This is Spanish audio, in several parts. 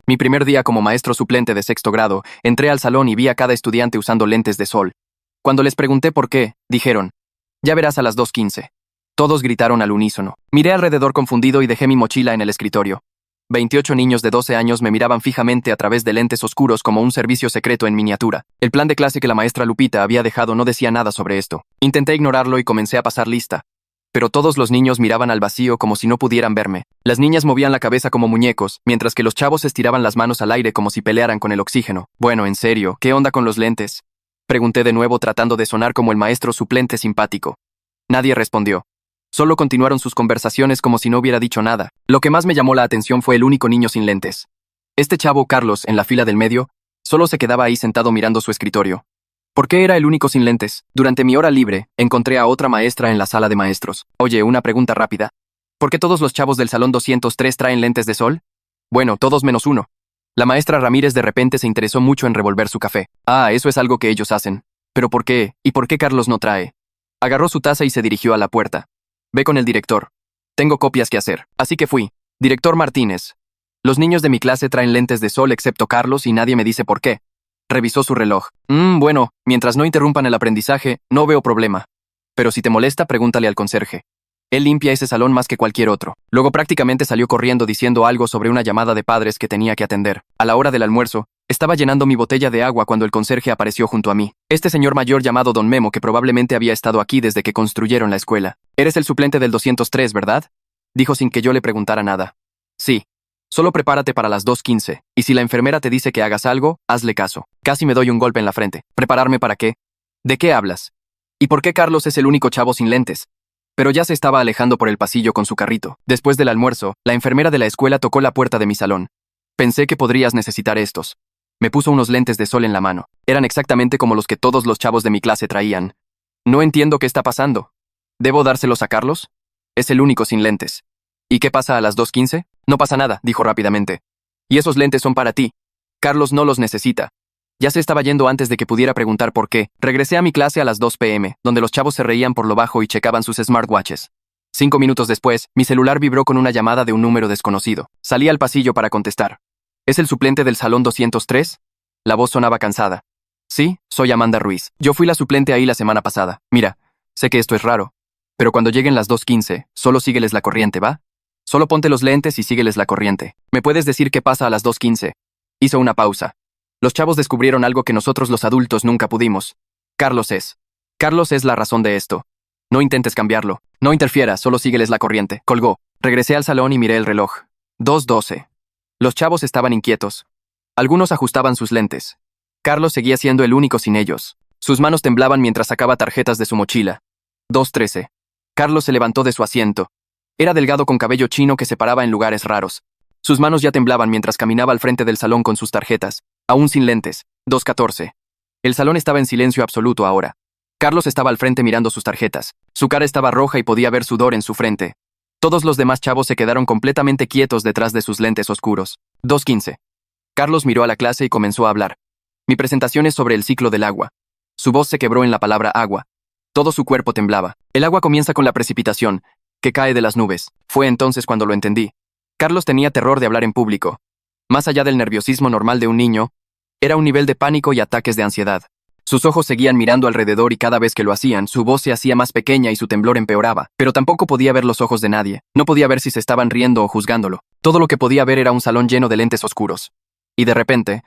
Mi primer día como maestro suplente de sexto grado, entré al salón y vi a cada estudiante usando lentes de sol. Cuando les pregunté por qué, dijeron, ya verás a las 2:15. Todos gritaron al unísono. Miré alrededor confundido y dejé mi mochila en el escritorio. 28 niños de 12 años me miraban fijamente a través de lentes oscuros como un servicio secreto en miniatura. El plan de clase que la maestra Lupita había dejado no decía nada sobre esto. Intenté ignorarlo y comencé a pasar lista. Pero todos los niños miraban al vacío como si no pudieran verme. Las niñas movían la cabeza como muñecos, mientras que los chavos estiraban las manos al aire como si pelearan con el oxígeno. Bueno, en serio, ¿qué onda con los lentes? Pregunté de nuevo tratando de sonar como el maestro suplente simpático. Nadie respondió. Solo continuaron sus conversaciones como si no hubiera dicho nada. Lo que más me llamó la atención fue el único niño sin lentes. Este chavo, Carlos, en la fila del medio, solo se quedaba ahí sentado mirando su escritorio. ¿Por qué era el único sin lentes? Durante mi hora libre, encontré a otra maestra en la sala de maestros. Oye, una pregunta rápida. ¿Por qué todos los chavos del salón 203 traen lentes de sol? Bueno, todos menos uno. La maestra Ramírez de repente se interesó mucho en revolver su café. Ah, eso es algo que ellos hacen. ¿Pero por qué? ¿Y por qué Carlos no trae? Agarró su taza y se dirigió a la puerta. Ve con el director. Tengo copias que hacer. Así que fui. Director Martínez. Los niños de mi clase traen lentes de sol excepto Carlos y nadie me dice por qué. Revisó su reloj. Bueno, mientras no interrumpan el aprendizaje, no veo problema. Pero si te molesta, pregúntale al conserje. Él limpia ese salón más que cualquier otro. Luego prácticamente salió corriendo diciendo algo sobre una llamada de padres que tenía que atender. A la hora del almuerzo, estaba llenando mi botella de agua cuando el conserje apareció junto a mí. Este señor mayor llamado Don Memo que probablemente había estado aquí desde que construyeron la escuela. Eres el suplente del 203, ¿verdad? Dijo sin que yo le preguntara nada. Sí. Solo prepárate para las 2:15, y si la enfermera te dice que hagas algo, hazle caso. Casi me doy un golpe en la frente. ¿Prepararme para qué? ¿De qué hablas? ¿Y por qué Carlos es el único chavo sin lentes? Pero ya se estaba alejando por el pasillo con su carrito. Después del almuerzo, la enfermera de la escuela tocó la puerta de mi salón. Pensé que podrías necesitar estos. Me puso unos lentes de sol en la mano. Eran exactamente como los que todos los chavos de mi clase traían. No entiendo qué está pasando. ¿Debo dárselos a Carlos? Es el único sin lentes. ¿Y qué pasa a las 2:15? No pasa nada, dijo rápidamente. Y esos lentes son para ti. Carlos no los necesita. Ya se estaba yendo antes de que pudiera preguntar por qué. Regresé a mi clase a las 2 p.m., donde los chavos se reían por lo bajo y checaban sus smartwatches. 5 minutos después, mi celular vibró con una llamada de un número desconocido. Salí al pasillo para contestar. ¿Es el suplente del salón 203? La voz sonaba cansada. Sí, soy Amanda Ruiz. Yo fui la suplente ahí la semana pasada. Mira, sé que esto es raro, pero cuando lleguen las 2:15, solo sígueles la corriente, ¿va? Solo ponte los lentes y sígueles la corriente. ¿Me puedes decir qué pasa a las 2:15? Hizo una pausa. Los chavos descubrieron algo que nosotros los adultos nunca pudimos. Carlos es la razón de esto. No intentes cambiarlo. No interfieras, solo sígueles la corriente. Colgó. Regresé al salón y miré el reloj. 2:12. Los chavos estaban inquietos. Algunos ajustaban sus lentes. Carlos seguía siendo el único sin ellos. Sus manos temblaban mientras sacaba tarjetas de su mochila. 2:13. Carlos se levantó de su asiento. Era delgado con cabello chino que se paraba en lugares raros. Sus manos ya temblaban mientras caminaba al frente del salón con sus tarjetas, aún sin lentes. 2:14. El salón estaba en silencio absoluto ahora. Carlos estaba al frente mirando sus tarjetas. Su cara estaba roja y podía ver sudor en su frente. Todos los demás chavos se quedaron completamente quietos detrás de sus lentes oscuros. 2:15. Carlos miró a la clase y comenzó a hablar. Mi presentación es sobre el ciclo del agua. Su voz se quebró en la palabra agua. Todo su cuerpo temblaba. El agua comienza con la precipitación, que cae de las nubes. Fue entonces cuando lo entendí. Carlos tenía terror de hablar en público. Más allá del nerviosismo normal de un niño, era un nivel de pánico y ataques de ansiedad. Sus ojos seguían mirando alrededor y cada vez que lo hacían, su voz se hacía más pequeña y su temblor empeoraba. Pero tampoco podía ver los ojos de nadie. No podía ver si se estaban riendo o juzgándolo. Todo lo que podía ver era un salón lleno de lentes oscuros. Y de repente,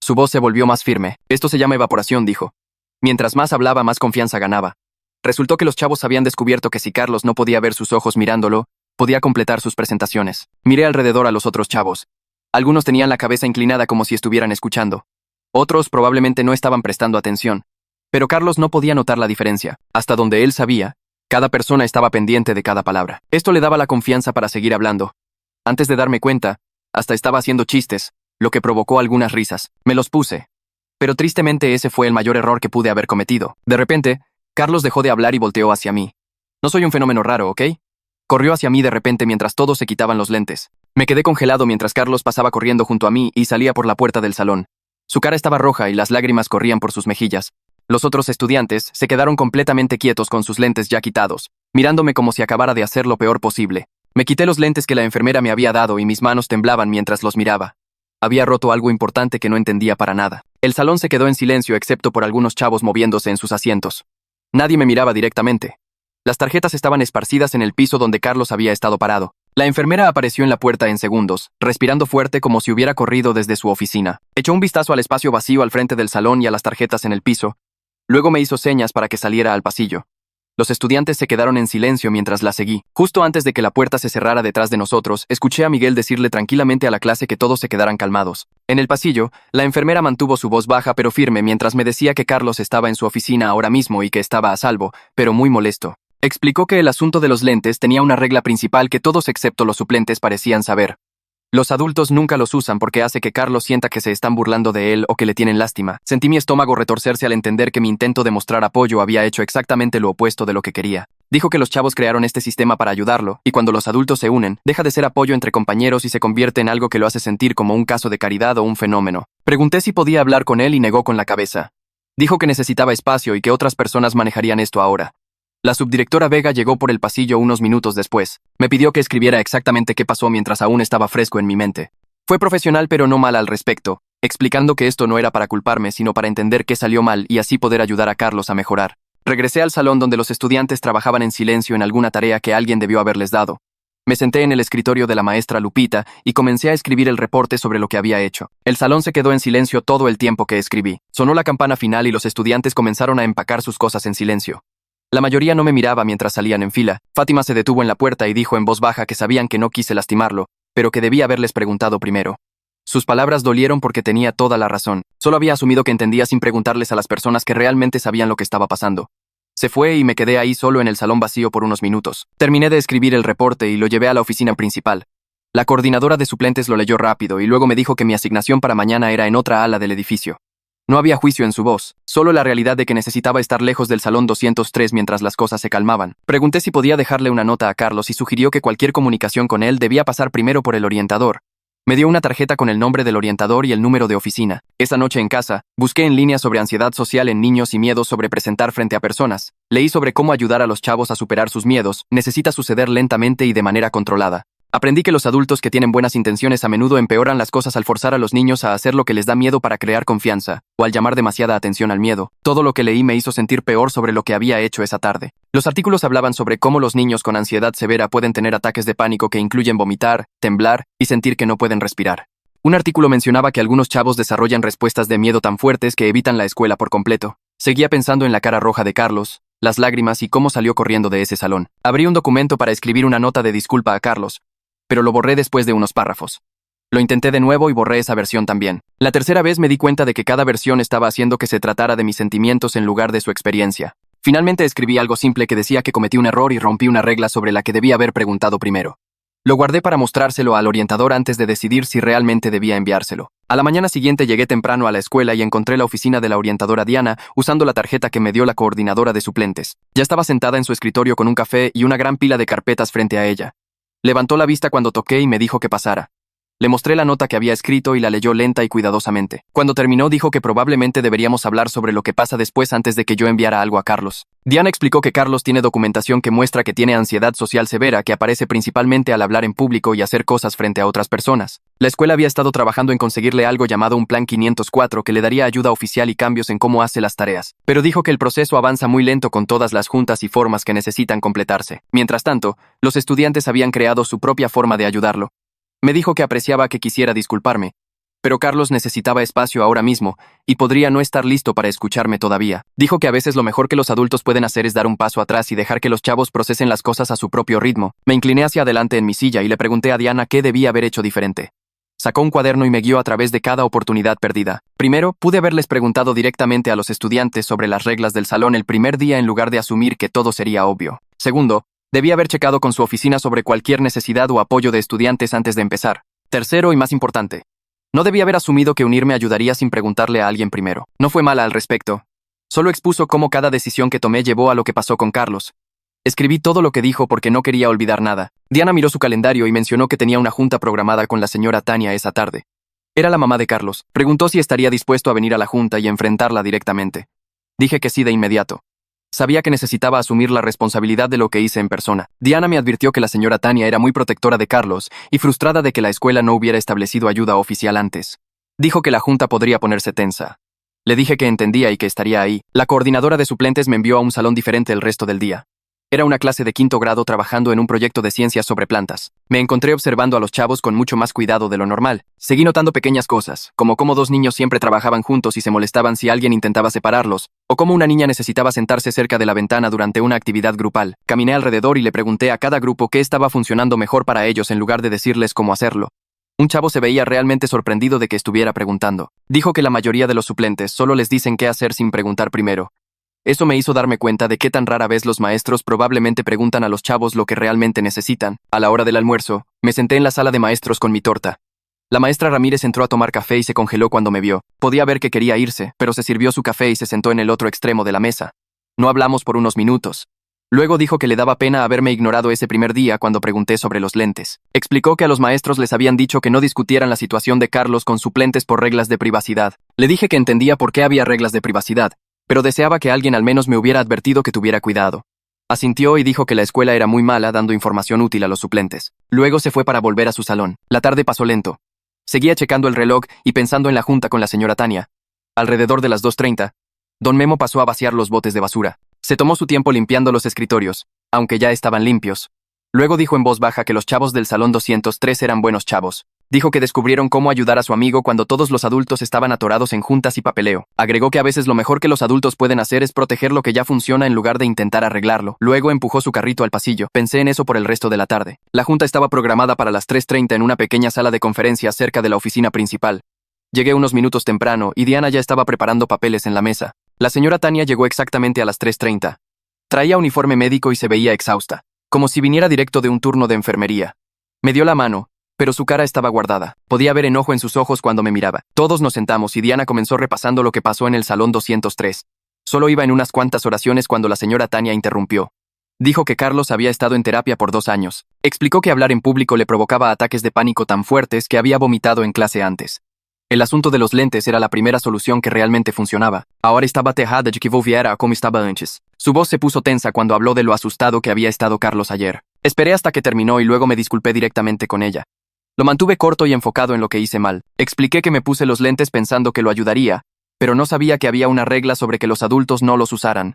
su voz se volvió más firme. Esto se llama evaporación, dijo. Mientras más hablaba, más confianza ganaba. Resultó que los chavos habían descubierto que si Carlos no podía ver sus ojos mirándolo, podía completar sus presentaciones. Miré alrededor a los otros chavos. Algunos tenían la cabeza inclinada como si estuvieran escuchando. Otros probablemente no estaban prestando atención. Pero Carlos no podía notar la diferencia. Hasta donde él sabía, cada persona estaba pendiente de cada palabra. Esto le daba la confianza para seguir hablando. Antes de darme cuenta, hasta estaba haciendo chistes, lo que provocó algunas risas. Me los puse. Pero tristemente ese fue el mayor error que pude haber cometido. De repente, Carlos dejó de hablar y volteó hacia mí. No soy un fenómeno raro, ¿ok? Corrió hacia mí de repente mientras todos se quitaban los lentes. Me quedé congelado mientras Carlos pasaba corriendo junto a mí y salía por la puerta del salón. Su cara estaba roja y las lágrimas corrían por sus mejillas. Los otros estudiantes se quedaron completamente quietos con sus lentes ya quitados, mirándome como si acabara de hacer lo peor posible. Me quité los lentes que la enfermera me había dado y mis manos temblaban mientras los miraba. Había roto algo importante que no entendía para nada. El salón se quedó en silencio excepto por algunos chavos moviéndose en sus asientos. Nadie me miraba directamente. Las tarjetas estaban esparcidas en el piso donde Carlos había estado parado. La enfermera apareció en la puerta en segundos, respirando fuerte como si hubiera corrido desde su oficina. Echó un vistazo al espacio vacío al frente del salón y a las tarjetas en el piso. Luego me hizo señas para que saliera al pasillo. Los estudiantes se quedaron en silencio mientras la seguí. Justo antes de que la puerta se cerrara detrás de nosotros, escuché a Miguel decirle tranquilamente a la clase que todos se quedaran calmados. En el pasillo, la enfermera mantuvo su voz baja pero firme mientras me decía que Carlos estaba en su oficina ahora mismo y que estaba a salvo, pero muy molesto. Explicó que el asunto de los lentes tenía una regla principal que todos excepto los suplentes parecían saber. Los adultos nunca los usan porque hace que Carlos sienta que se están burlando de él o que le tienen lástima. Sentí mi estómago retorcerse al entender que mi intento de mostrar apoyo había hecho exactamente lo opuesto de lo que quería. Dijo que los chavos crearon este sistema para ayudarlo, y cuando los adultos se unen, deja de ser apoyo entre compañeros y se convierte en algo que lo hace sentir como un caso de caridad o un fenómeno. Pregunté si podía hablar con él y negó con la cabeza. Dijo que necesitaba espacio y que otras personas manejarían esto ahora. La subdirectora Vega llegó por el pasillo unos minutos después. Me pidió que escribiera exactamente qué pasó mientras aún estaba fresco en mi mente. Fue profesional pero no mal al respecto, explicando que esto no era para culparme sino para entender qué salió mal y así poder ayudar a Carlos a mejorar. Regresé al salón donde los estudiantes trabajaban en silencio en alguna tarea que alguien debió haberles dado. Me senté en el escritorio de la maestra Lupita y comencé a escribir el reporte sobre lo que había hecho. El salón se quedó en silencio todo el tiempo que escribí. Sonó la campana final y los estudiantes comenzaron a empacar sus cosas en silencio. La mayoría no me miraba mientras salían en fila. Fátima se detuvo en la puerta y dijo en voz baja que sabían que no quise lastimarlo, pero que debía haberles preguntado primero. Sus palabras dolieron porque tenía toda la razón. Solo había asumido que entendía sin preguntarles a las personas que realmente sabían lo que estaba pasando. Se fue y me quedé ahí solo en el salón vacío por unos minutos. Terminé de escribir el reporte y lo llevé a la oficina principal. La coordinadora de suplentes lo leyó rápido y luego me dijo que mi asignación para mañana era en otra ala del edificio. No había juicio en su voz, solo la realidad de que necesitaba estar lejos del salón 203 mientras las cosas se calmaban. Pregunté si podía dejarle una nota a Carlos y sugirió que cualquier comunicación con él debía pasar primero por el orientador. Me dio una tarjeta con el nombre del orientador y el número de oficina. Esa noche en casa, busqué en línea sobre ansiedad social en niños y miedos sobre presentar frente a personas. Leí sobre cómo ayudar a los chavos a superar sus miedos. Necesita suceder lentamente y de manera controlada. Aprendí que los adultos que tienen buenas intenciones a menudo empeoran las cosas al forzar a los niños a hacer lo que les da miedo para crear confianza, o al llamar demasiada atención al miedo. Todo lo que leí me hizo sentir peor sobre lo que había hecho esa tarde. Los artículos hablaban sobre cómo los niños con ansiedad severa pueden tener ataques de pánico que incluyen vomitar, temblar y sentir que no pueden respirar. Un artículo mencionaba que algunos chavos desarrollan respuestas de miedo tan fuertes que evitan la escuela por completo. Seguía pensando en la cara roja de Carlos, las lágrimas y cómo salió corriendo de ese salón. Abrí un documento para escribir una nota de disculpa a Carlos, pero lo borré después de unos párrafos. Lo intenté de nuevo y borré esa versión también. La tercera vez me di cuenta de que cada versión estaba haciendo que se tratara de mis sentimientos en lugar de su experiencia. Finalmente escribí algo simple que decía que cometí un error y rompí una regla sobre la que debía haber preguntado primero. Lo guardé para mostrárselo al orientador antes de decidir si realmente debía enviárselo. A la mañana siguiente llegué temprano a la escuela y encontré la oficina de la orientadora Diana usando la tarjeta que me dio la coordinadora de suplentes. Ya estaba sentada en su escritorio con un café y una gran pila de carpetas frente a ella. Levantó la vista cuando toqué y me dijo que pasara. Le mostré la nota que había escrito y la leyó lenta y cuidadosamente. Cuando terminó dijo que probablemente deberíamos hablar sobre lo que pasa después antes de que yo enviara algo a Carlos. Diana explicó que Carlos tiene documentación que muestra que tiene ansiedad social severa que aparece principalmente al hablar en público y hacer cosas frente a otras personas. La escuela había estado trabajando en conseguirle algo llamado un Plan 504 que le daría ayuda oficial y cambios en cómo hace las tareas. Pero dijo que el proceso avanza muy lento con todas las juntas y formas que necesitan completarse. Mientras tanto, los estudiantes habían creado su propia forma de ayudarlo. Me dijo que apreciaba que quisiera disculparme, pero Carlos necesitaba espacio ahora mismo y podría no estar listo para escucharme todavía. Dijo que a veces lo mejor que los adultos pueden hacer es dar un paso atrás y dejar que los chavos procesen las cosas a su propio ritmo. Me incliné hacia adelante en mi silla y le pregunté a Diana qué debía haber hecho diferente. Sacó un cuaderno y me guió a través de cada oportunidad perdida. Primero, pude haberles preguntado directamente a los estudiantes sobre las reglas del salón el primer día en lugar de asumir que todo sería obvio. Segundo, debía haber checado con su oficina sobre cualquier necesidad o apoyo de estudiantes antes de empezar. Tercero y más importante, no debía haber asumido que unirme ayudaría sin preguntarle a alguien primero. No fue mala al respecto. Solo expuso cómo cada decisión que tomé llevó a lo que pasó con Carlos. Escribí todo lo que dijo porque no quería olvidar nada. Diana miró su calendario y mencionó que tenía una junta programada con la señora Tania esa tarde. Era la mamá de Carlos. Preguntó si estaría dispuesto a venir a la junta y enfrentarla directamente. Dije que sí de inmediato. Sabía que necesitaba asumir la responsabilidad de lo que hice en persona. Diana me advirtió que la señora Tania era muy protectora de Carlos y frustrada de que la escuela no hubiera establecido ayuda oficial antes. Dijo que la junta podría ponerse tensa. Le dije que entendía y que estaría ahí. La coordinadora de suplentes me envió a un salón diferente el resto del día. Era una clase de 5º grado trabajando en un proyecto de ciencias sobre plantas. Me encontré observando a los chavos con mucho más cuidado de lo normal. Seguí notando pequeñas cosas, como cómo 2 niños siempre trabajaban juntos y se molestaban si alguien intentaba separarlos, o cómo una niña necesitaba sentarse cerca de la ventana durante una actividad grupal. Caminé alrededor y le pregunté a cada grupo qué estaba funcionando mejor para ellos en lugar de decirles cómo hacerlo. Un chavo se veía realmente sorprendido de que estuviera preguntando. Dijo que la mayoría de los suplentes solo les dicen qué hacer sin preguntar primero. Eso me hizo darme cuenta de qué tan rara vez los maestros probablemente preguntan a los chavos lo que realmente necesitan. A la hora del almuerzo, me senté en la sala de maestros con mi torta. La maestra Ramírez entró a tomar café y se congeló cuando me vio. Podía ver que quería irse, pero se sirvió su café y se sentó en el otro extremo de la mesa. No hablamos por unos minutos. Luego dijo que le daba pena haberme ignorado ese primer día cuando pregunté sobre los lentes. Explicó que a los maestros les habían dicho que no discutieran la situación de Carlos con suplentes por reglas de privacidad. Le dije que entendía por qué había reglas de privacidad, pero deseaba que alguien al menos me hubiera advertido que tuviera cuidado. Asintió y dijo que la escuela era muy mala dando información útil a los suplentes. Luego se fue para volver a su salón. La tarde pasó lento. Seguía checando el reloj y pensando en la junta con la señora Tania. Alrededor de las 2:30, don Memo pasó a vaciar los botes de basura. Se tomó su tiempo limpiando los escritorios, aunque ya estaban limpios. Luego dijo en voz baja que los chavos del salón 203 eran buenos chavos. Dijo que descubrieron cómo ayudar a su amigo cuando todos los adultos estaban atorados en juntas y papeleo. Agregó que a veces lo mejor que los adultos pueden hacer es proteger lo que ya funciona en lugar de intentar arreglarlo. Luego empujó su carrito al pasillo. Pensé en eso por el resto de la tarde. La junta estaba programada para las 3:30 en una pequeña sala de conferencias cerca de la oficina principal. Llegué unos minutos temprano y Diana ya estaba preparando papeles en la mesa. La señora Tania llegó exactamente a las 3:30. Traía uniforme médico y se veía exhausta, como si viniera directo de un turno de enfermería. Me dio la mano, pero su cara estaba guardada. Podía ver enojo en sus ojos cuando me miraba. Todos nos sentamos y Diana comenzó repasando lo que pasó en el salón 203. Solo iba en unas cuantas oraciones cuando la señora Tania interrumpió. Dijo que Carlos había estado en terapia por 2 años. Explicó que hablar en público le provocaba ataques de pánico tan fuertes que había vomitado en clase antes. El asunto de los lentes era la primera solución que realmente funcionaba. Ahora estaba aterrada de que volviera a como estaba antes. Su voz se puso tensa cuando habló de lo asustado que había estado Carlos ayer. Esperé hasta que terminó y luego me disculpé directamente con ella. Lo mantuve corto y enfocado en lo que hice mal. Expliqué que me puse los lentes pensando que lo ayudaría, pero no sabía que había una regla sobre que los adultos no los usaran.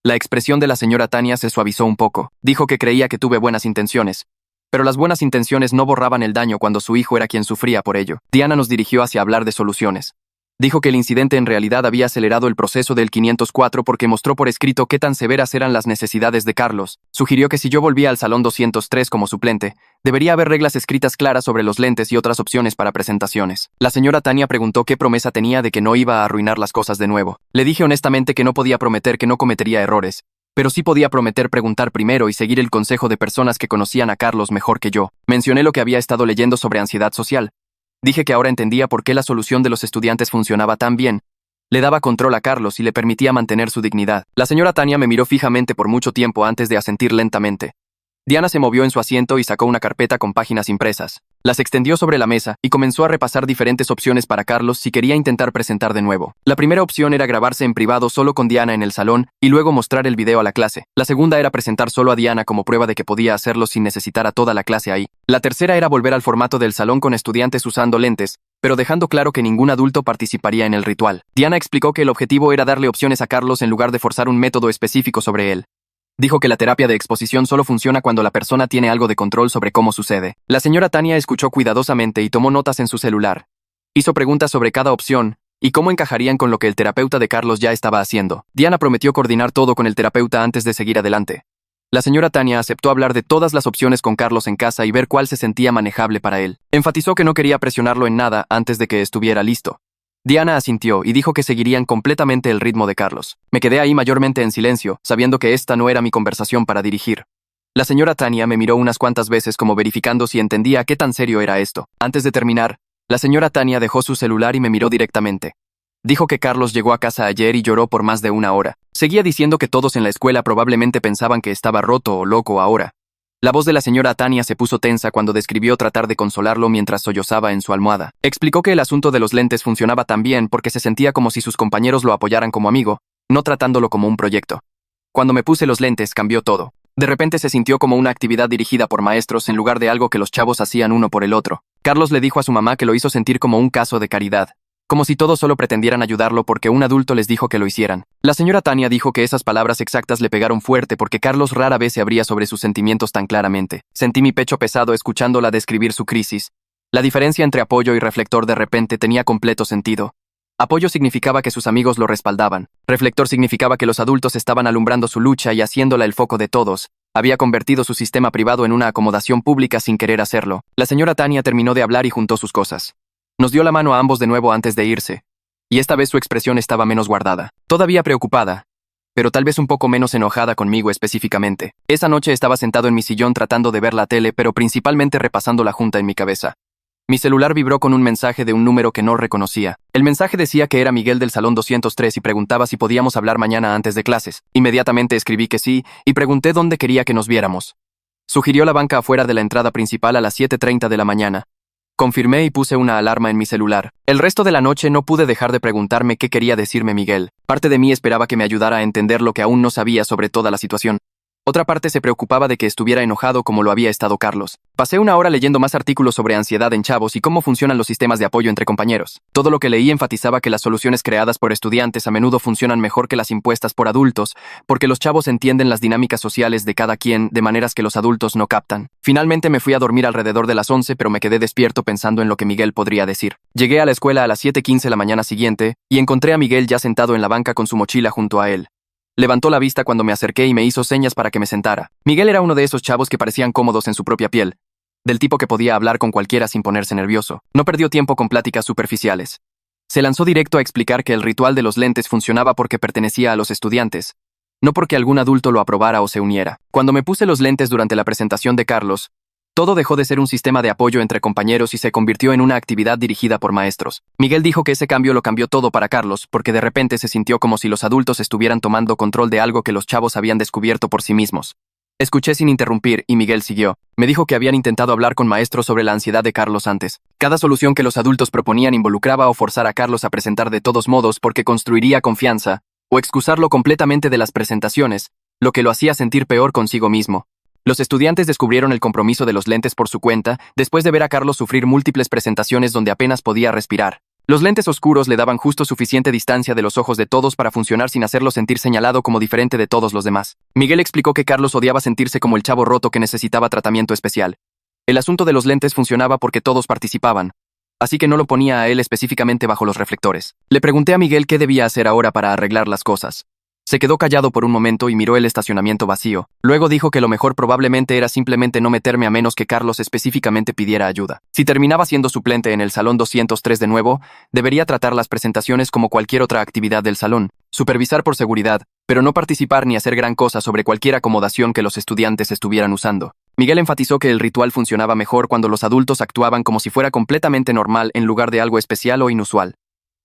La expresión de la señora Tania se suavizó un poco. Dijo que creía que tuve buenas intenciones, pero las buenas intenciones no borraban el daño cuando su hijo era quien sufría por ello. Diana nos dirigió hacia hablar de soluciones. Dijo que el incidente en realidad había acelerado el proceso del 504 porque mostró por escrito qué tan severas eran las necesidades de Carlos. Sugirió que si yo volvía al salón 203 como suplente, debería haber reglas escritas claras sobre los lentes y otras opciones para presentaciones. La señora Tania preguntó qué promesa tenía de que no iba a arruinar las cosas de nuevo. Le dije honestamente que no podía prometer que no cometería errores, pero sí podía prometer preguntar primero y seguir el consejo de personas que conocían a Carlos mejor que yo. Mencioné lo que había estado leyendo sobre ansiedad social. Dije que ahora entendía por qué la solución de los estudiantes funcionaba tan bien. Le daba control a Carlos y le permitía mantener su dignidad. La señora Tania me miró fijamente por mucho tiempo antes de asentir lentamente. Diana se movió en su asiento y sacó una carpeta con páginas impresas. Las extendió sobre la mesa y comenzó a repasar diferentes opciones para Carlos si quería intentar presentar de nuevo. La primera opción era grabarse en privado solo con Diana en el salón y luego mostrar el video a la clase. La segunda era presentar solo a Diana como prueba de que podía hacerlo sin necesitar a toda la clase ahí. La tercera era volver al formato del salón con estudiantes usando lentes, pero dejando claro que ningún adulto participaría en el ritual. Diana explicó que el objetivo era darle opciones a Carlos en lugar de forzar un método específico sobre él. Dijo que la terapia de exposición solo funciona cuando la persona tiene algo de control sobre cómo sucede. La señora Tania escuchó cuidadosamente y tomó notas en su celular. Hizo preguntas sobre cada opción y cómo encajarían con lo que el terapeuta de Carlos ya estaba haciendo. Diana prometió coordinar todo con el terapeuta antes de seguir adelante. La señora Tania aceptó hablar de todas las opciones con Carlos en casa y ver cuál se sentía manejable para él. Enfatizó que no quería presionarlo en nada antes de que estuviera listo. Diana asintió y dijo que seguirían completamente el ritmo de Carlos. Me quedé ahí mayormente en silencio, sabiendo que esta no era mi conversación para dirigir. La señora Tania me miró unas cuantas veces como verificando si entendía qué tan serio era esto. Antes de terminar, la señora Tania dejó su celular y me miró directamente. Dijo que Carlos llegó a casa ayer y lloró por más de 1 hora. Seguía diciendo que todos en la escuela probablemente pensaban que estaba roto o loco ahora. La voz de la señora Tania se puso tensa cuando describió tratar de consolarlo mientras sollozaba en su almohada. Explicó que el asunto de los lentes funcionaba tan bien porque se sentía como si sus compañeros lo apoyaran como amigo, no tratándolo como un proyecto. Cuando me puse los lentes, cambió todo. De repente se sintió como una actividad dirigida por maestros en lugar de algo que los chavos hacían uno por el otro. Carlos le dijo a su mamá que lo hizo sentir como un caso de caridad, como si todos solo pretendieran ayudarlo porque un adulto les dijo que lo hicieran. La señora Tania dijo que esas palabras exactas le pegaron fuerte porque Carlos rara vez se abría sobre sus sentimientos tan claramente. Sentí mi pecho pesado escuchándola describir su crisis. La diferencia entre apoyo y reflector de repente tenía completo sentido. Apoyo significaba que sus amigos lo respaldaban. Reflector significaba que los adultos estaban alumbrando su lucha y haciéndola el foco de todos. Había convertido su sistema privado en una acomodación pública sin querer hacerlo. La señora Tania terminó de hablar y juntó sus cosas. Nos dio la mano a ambos de nuevo antes de irse. Y esta vez su expresión estaba menos guardada. Todavía preocupada, pero tal vez un poco menos enojada conmigo específicamente. Esa noche estaba sentado en mi sillón tratando de ver la tele, pero principalmente repasando la junta en mi cabeza. Mi celular vibró con un mensaje de un número que no reconocía. El mensaje decía que era Miguel del salón 203 y preguntaba si podíamos hablar mañana antes de clases. Inmediatamente escribí que sí y pregunté dónde quería que nos viéramos. Sugirió la banca afuera de la entrada principal a las 7:30 de la mañana. Confirmé y puse una alarma en mi celular. El resto de la noche no pude dejar de preguntarme qué quería decirme Miguel. Parte de mí esperaba que me ayudara a entender lo que aún no sabía sobre toda la situación. Otra parte se preocupaba de que estuviera enojado como lo había estado Carlos. Pasé una hora leyendo más artículos sobre ansiedad en chavos y cómo funcionan los sistemas de apoyo entre compañeros. Todo lo que leí enfatizaba que las soluciones creadas por estudiantes a menudo funcionan mejor que las impuestas por adultos, porque los chavos entienden las dinámicas sociales de cada quien de maneras que los adultos no captan. Finalmente me fui a dormir alrededor de las 11, pero me quedé despierto pensando en lo que Miguel podría decir. Llegué a la escuela a las 7:15 la mañana siguiente y encontré a Miguel ya sentado en la banca con su mochila junto a él. Levantó la vista cuando me acerqué y me hizo señas para que me sentara. Miguel era uno de esos chavos que parecían cómodos en su propia piel, del tipo que podía hablar con cualquiera sin ponerse nervioso. No perdió tiempo con pláticas superficiales. Se lanzó directo a explicar que el ritual de los lentes funcionaba porque pertenecía a los estudiantes, no porque algún adulto lo aprobara o se uniera. Cuando me puse los lentes durante la presentación de Carlos, todo dejó de ser un sistema de apoyo entre compañeros y se convirtió en una actividad dirigida por maestros. Miguel dijo que ese cambio lo cambió todo para Carlos, porque de repente se sintió como si los adultos estuvieran tomando control de algo que los chavos habían descubierto por sí mismos. Escuché sin interrumpir y Miguel siguió. Me dijo que habían intentado hablar con maestros sobre la ansiedad de Carlos antes. Cada solución que los adultos proponían involucraba o forzar a Carlos a presentar de todos modos porque construiría confianza, o excusarlo completamente de las presentaciones, lo que lo hacía sentir peor consigo mismo. Los estudiantes descubrieron el compromiso de los lentes por su cuenta, después de ver a Carlos sufrir múltiples presentaciones donde apenas podía respirar. Los lentes oscuros le daban justo suficiente distancia de los ojos de todos para funcionar sin hacerlo sentir señalado como diferente de todos los demás. Miguel explicó que Carlos odiaba sentirse como el chavo roto que necesitaba tratamiento especial. El asunto de los lentes funcionaba porque todos participaban, así que no lo ponía a él específicamente bajo los reflectores. Le pregunté a Miguel qué debía hacer ahora para arreglar las cosas. Se quedó callado por un momento y miró el estacionamiento vacío. Luego dijo que lo mejor probablemente era simplemente no meterme a menos que Carlos específicamente pidiera ayuda. Si terminaba siendo suplente en el salón 203 de nuevo, debería tratar las presentaciones como cualquier otra actividad del salón, supervisar por seguridad, pero no participar ni hacer gran cosa sobre cualquier acomodación que los estudiantes estuvieran usando. Miguel enfatizó que el ritual funcionaba mejor cuando los adultos actuaban como si fuera completamente normal en lugar de algo especial o inusual.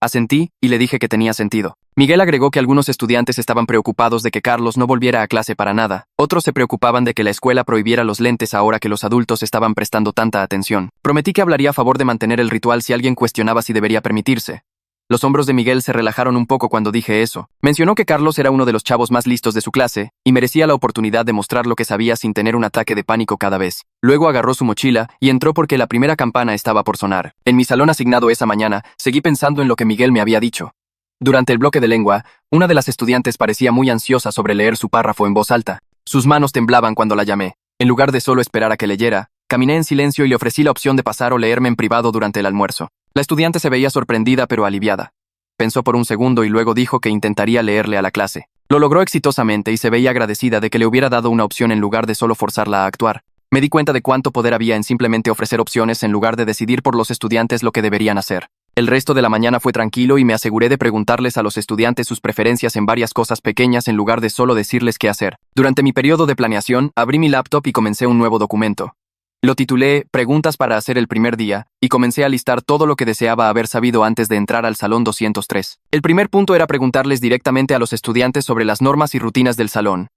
Asentí y le dije que tenía sentido. Miguel agregó que algunos estudiantes estaban preocupados de que Carlos no volviera a clase para nada. Otros se preocupaban de que la escuela prohibiera los lentes ahora que los adultos estaban prestando tanta atención. Prometí que hablaría a favor de mantener el ritual si alguien cuestionaba si debería permitirse. Los hombros de Miguel se relajaron un poco cuando dije eso. Mencionó que Carlos era uno de los chavos más listos de su clase y merecía la oportunidad de mostrar lo que sabía sin tener un ataque de pánico cada vez. Luego agarró su mochila y entró porque la primera campana estaba por sonar. En mi salón asignado esa mañana, seguí pensando en lo que Miguel me había dicho. Durante el bloque de lengua, una de las estudiantes parecía muy ansiosa sobre leer su párrafo en voz alta. Sus manos temblaban cuando la llamé. En lugar de solo esperar a que leyera, caminé en silencio y le ofrecí la opción de pasar o leerme en privado durante el almuerzo. La estudiante se veía sorprendida pero aliviada. Pensó por un segundo y luego dijo que intentaría leerle a la clase. Lo logró exitosamente y se veía agradecida de que le hubiera dado una opción en lugar de solo forzarla a actuar. Me di cuenta de cuánto poder había en simplemente ofrecer opciones en lugar de decidir por los estudiantes lo que deberían hacer. El resto de la mañana fue tranquilo y me aseguré de preguntarles a los estudiantes sus preferencias en varias cosas pequeñas en lugar de solo decirles qué hacer. Durante mi periodo de planeación, abrí mi laptop y comencé un nuevo documento. Lo titulé Preguntas para hacer el primer día y comencé a listar todo lo que deseaba haber sabido antes de entrar al salón 203. El primer punto era preguntarles directamente a los estudiantes sobre las normas y rutinas del salón.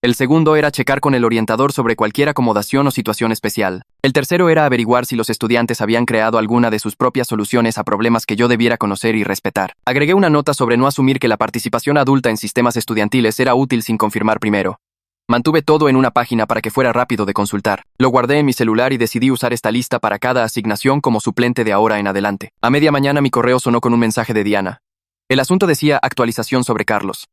El segundo era checar con el orientador sobre cualquier acomodación o situación especial. El tercero era averiguar si los estudiantes habían creado alguna de sus propias soluciones a problemas que yo debiera conocer y respetar. Agregué una nota sobre no asumir que la participación adulta en sistemas estudiantiles era útil sin confirmar primero. Mantuve todo en una página para que fuera rápido de consultar. Lo guardé en mi celular y decidí usar esta lista para cada asignación como suplente de ahora en adelante. A media mañana mi correo sonó con un mensaje de Diana. El asunto decía actualización sobre Carlos.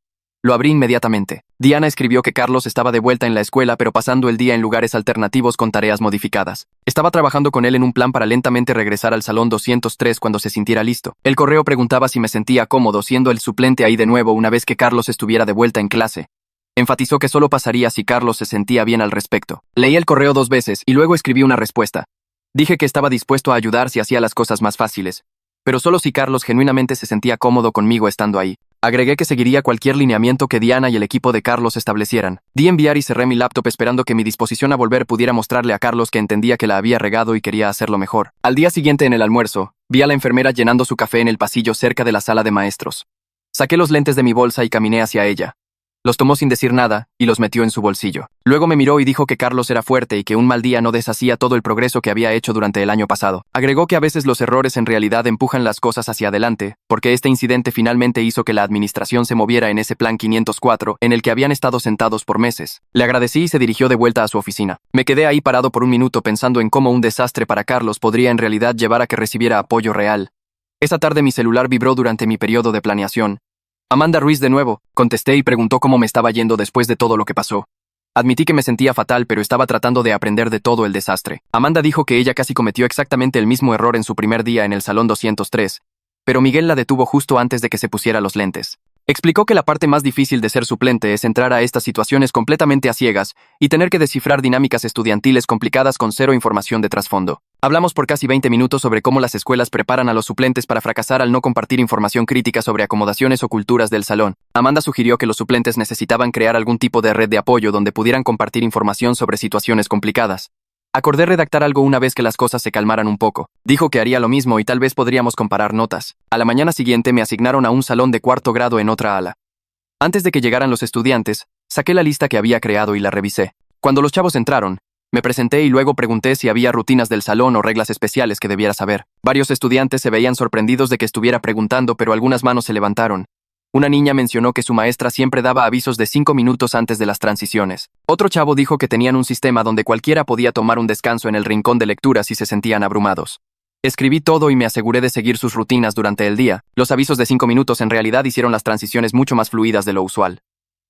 Lo abrí inmediatamente. Diana escribió que Carlos estaba de vuelta en la escuela pero pasando el día en lugares alternativos con tareas modificadas. Estaba trabajando con él en un plan para lentamente regresar al salón 203 cuando se sintiera listo. El correo preguntaba si me sentía cómodo siendo el suplente ahí de nuevo una vez que Carlos estuviera de vuelta en clase. Enfatizó que solo pasaría si Carlos se sentía bien al respecto. Leí el correo 2 veces y luego escribí una respuesta. Dije que estaba dispuesto a ayudar si hacía las cosas más fáciles, pero solo si Carlos genuinamente se sentía cómodo conmigo estando ahí. Agregué que seguiría cualquier lineamiento que Diana y el equipo de Carlos establecieran. Di enviar y cerré mi laptop esperando que mi disposición a volver pudiera mostrarle a Carlos que entendía que la había regado y quería hacerlo mejor. Al día siguiente en el almuerzo, vi a la enfermera llenando su café en el pasillo cerca de la sala de maestros. Saqué los lentes de mi bolsa y caminé hacia ella. Los tomó sin decir nada y los metió en su bolsillo. Luego me miró y dijo que Carlos era fuerte y que un mal día no deshacía todo el progreso que había hecho durante el año pasado. Agregó que a veces los errores en realidad empujan las cosas hacia adelante, porque este incidente finalmente hizo que la administración se moviera en ese plan 504 en el que habían estado sentados por meses. Le agradecí y se dirigió de vuelta a su oficina. Me quedé ahí parado por un minuto pensando en cómo un desastre para Carlos podría en realidad llevar a que recibiera apoyo real. Esa tarde mi celular vibró durante mi periodo de planeación. Amanda Ruiz de nuevo, contesté y preguntó cómo me estaba yendo después de todo lo que pasó. Admití que me sentía fatal pero estaba tratando de aprender de todo el desastre. Amanda dijo que ella casi cometió exactamente el mismo error en su primer día en el salón 203, pero Miguel la detuvo justo antes de que se pusiera los lentes. Explicó que la parte más difícil de ser suplente es entrar a estas situaciones completamente a ciegas y tener que descifrar dinámicas estudiantiles complicadas con cero información de trasfondo. Hablamos por casi 20 minutos sobre cómo las escuelas preparan a los suplentes para fracasar al no compartir información crítica sobre acomodaciones o culturas del salón. Amanda sugirió que los suplentes necesitaban crear algún tipo de red de apoyo donde pudieran compartir información sobre situaciones complicadas. Acordé redactar algo una vez que las cosas se calmaran un poco. Dijo que haría lo mismo y tal vez podríamos comparar notas. A la mañana siguiente me asignaron a un salón de cuarto grado en otra ala. Antes de que llegaran los estudiantes, saqué la lista que había creado y la revisé. Cuando los chavos entraron, me presenté y luego pregunté si había rutinas del salón o reglas especiales que debiera saber. Varios estudiantes se veían sorprendidos de que estuviera preguntando, pero algunas manos se levantaron. Una niña mencionó que su maestra siempre daba avisos de 5 minutos antes de las transiciones. Otro chavo dijo que tenían un sistema donde cualquiera podía tomar un descanso en el rincón de lectura si se sentían abrumados. Escribí todo y me aseguré de seguir sus rutinas durante el día. Los avisos de 5 minutos en realidad hicieron las transiciones mucho más fluidas de lo usual.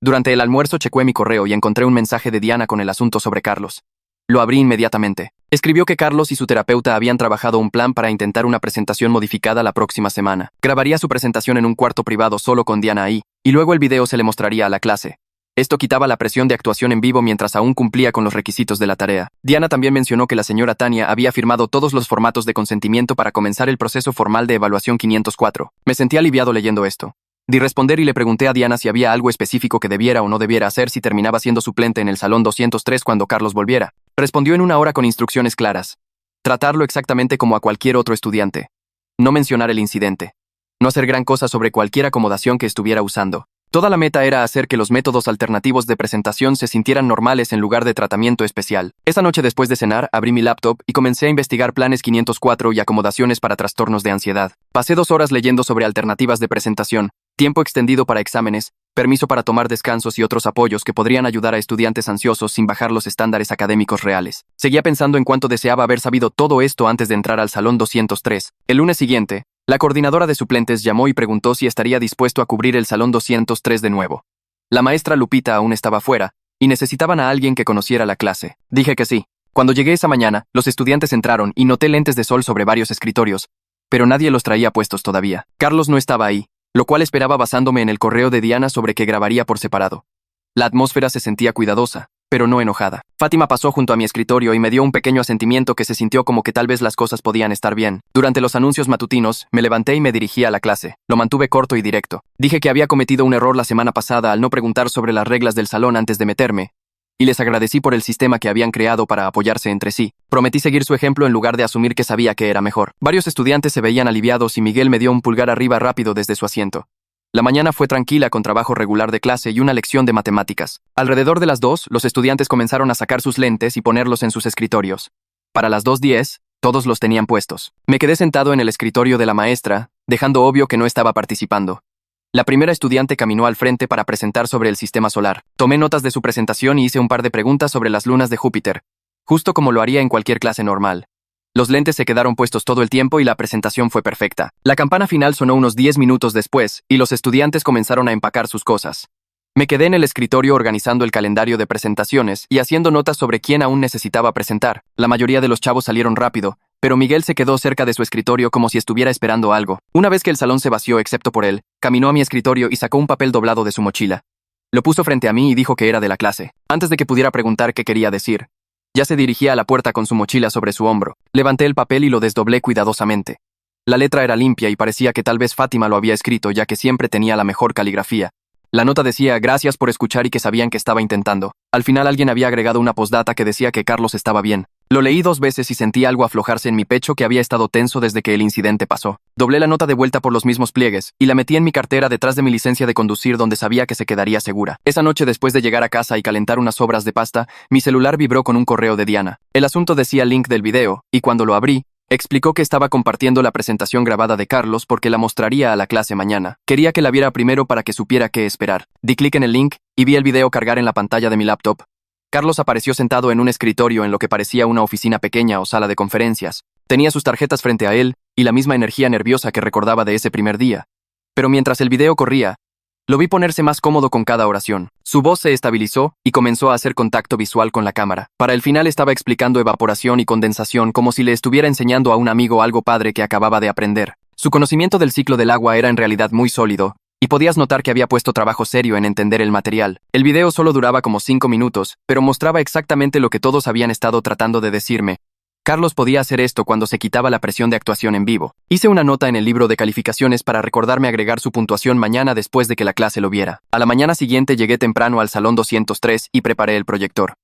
Durante el almuerzo chequeé mi correo y encontré un mensaje de Diana con el asunto sobre Carlos. Lo abrí inmediatamente. Escribió que Carlos y su terapeuta habían trabajado un plan para intentar una presentación modificada la próxima semana. Grabaría su presentación en un cuarto privado solo con Diana ahí, y luego el video se le mostraría a la clase. Esto quitaba la presión de actuación en vivo mientras aún cumplía con los requisitos de la tarea. Diana también mencionó que la señora Tania había firmado todos los formatos de consentimiento para comenzar el proceso formal de evaluación 504. Me sentí aliviado leyendo esto. Di responder y le pregunté a Diana si había algo específico que debiera o no debiera hacer si terminaba siendo suplente en el salón 203 cuando Carlos volviera. Respondió en una hora con instrucciones claras. Tratarlo exactamente como a cualquier otro estudiante. No mencionar el incidente. No hacer gran cosa sobre cualquier acomodación que estuviera usando. Toda la meta era hacer que los métodos alternativos de presentación se sintieran normales en lugar de tratamiento especial. Esa noche después de cenar, abrí mi laptop y comencé a investigar planes 504 y acomodaciones para trastornos de ansiedad. Pasé 2 horas leyendo sobre alternativas de presentación, tiempo extendido para exámenes, permiso para tomar descansos y otros apoyos que podrían ayudar a estudiantes ansiosos sin bajar los estándares académicos reales. Seguía pensando en cuánto deseaba haber sabido todo esto antes de entrar al salón 203. El lunes siguiente, la coordinadora de suplentes llamó y preguntó si estaría dispuesto a cubrir el salón 203 de nuevo. La maestra Lupita aún estaba fuera, y necesitaban a alguien que conociera la clase. Dije que sí. Cuando llegué esa mañana, los estudiantes entraron y noté lentes de sol sobre varios escritorios, pero nadie los traía puestos todavía. Carlos no estaba ahí, lo cual esperaba basándome en el correo de Diana sobre que grabaría por separado. La atmósfera se sentía cuidadosa, pero no enojada. Fátima pasó junto a mi escritorio y me dio un pequeño asentimiento que se sintió como que tal vez las cosas podían estar bien. Durante los anuncios matutinos, me levanté y me dirigí a la clase. Lo mantuve corto y directo. Dije que había cometido un error la semana pasada al no preguntar sobre las reglas del salón antes de meterme, y les agradecí por el sistema que habían creado para apoyarse entre sí. Prometí seguir su ejemplo en lugar de asumir que sabía que era mejor. Varios estudiantes se veían aliviados y Miguel me dio un pulgar arriba rápido desde su asiento. La mañana fue tranquila con trabajo regular de clase y una lección de matemáticas. Alrededor de las 2, los estudiantes comenzaron a sacar sus lentes y ponerlos en sus escritorios. Para las 2:10, todos los tenían puestos. Me quedé sentado en el escritorio de la maestra, dejando obvio que no estaba participando. La primera estudiante caminó al frente para presentar sobre el sistema solar. Tomé notas de su presentación y hice un par de preguntas sobre las lunas de Júpiter, justo como lo haría en cualquier clase normal. Los lentes se quedaron puestos todo el tiempo y la presentación fue perfecta. La campana final sonó unos 10 minutos después y los estudiantes comenzaron a empacar sus cosas. Me quedé en el escritorio organizando el calendario de presentaciones y haciendo notas sobre quién aún necesitaba presentar. La mayoría de los chavos salieron rápido, pero Miguel se quedó cerca de su escritorio como si estuviera esperando algo. Una vez que el salón se vació excepto por él, caminó a mi escritorio y sacó un papel doblado de su mochila. Lo puso frente a mí y dijo que era de la clase. Antes de que pudiera preguntar qué quería decir, ya se dirigía a la puerta con su mochila sobre su hombro. Levanté el papel y lo desdoblé cuidadosamente. La letra era limpia y parecía que tal vez Fátima lo había escrito, ya que siempre tenía la mejor caligrafía. La nota decía gracias por escuchar y que sabían que estaba intentando. Al final alguien había agregado una postdata que decía que Carlos estaba bien. Lo leí 2 veces y sentí algo aflojarse en mi pecho que había estado tenso desde que el incidente pasó. Doblé la nota de vuelta por los mismos pliegues y la metí en mi cartera detrás de mi licencia de conducir donde sabía que se quedaría segura. Esa noche, después de llegar a casa y calentar unas sobras de pasta, mi celular vibró con un correo de Diana. El asunto decía link del video, y cuando lo abrí, explicó que estaba compartiendo la presentación grabada de Carlos porque la mostraría a la clase mañana. Quería que la viera primero para que supiera qué esperar. Di clic en el link y vi el video cargar en la pantalla de mi laptop. Carlos apareció sentado en un escritorio en lo que parecía una oficina pequeña o sala de conferencias. Tenía sus tarjetas frente a él y la misma energía nerviosa que recordaba de ese primer día. Pero mientras el video corría, lo vi ponerse más cómodo con cada oración. Su voz se estabilizó y comenzó a hacer contacto visual con la cámara. Para el final estaba explicando evaporación y condensación como si le estuviera enseñando a un amigo algo padre que acababa de aprender. Su conocimiento del ciclo del agua era en realidad muy sólido, y podías notar que había puesto trabajo serio en entender el material. El video solo duraba como 5 minutos, pero mostraba exactamente lo que todos habían estado tratando de decirme. Carlos podía hacer esto cuando se quitaba la presión de actuación en vivo. Hice una nota en el libro de calificaciones para recordarme agregar su puntuación mañana después de que la clase lo viera. A la mañana siguiente llegué temprano al salón 203 y preparé el proyector.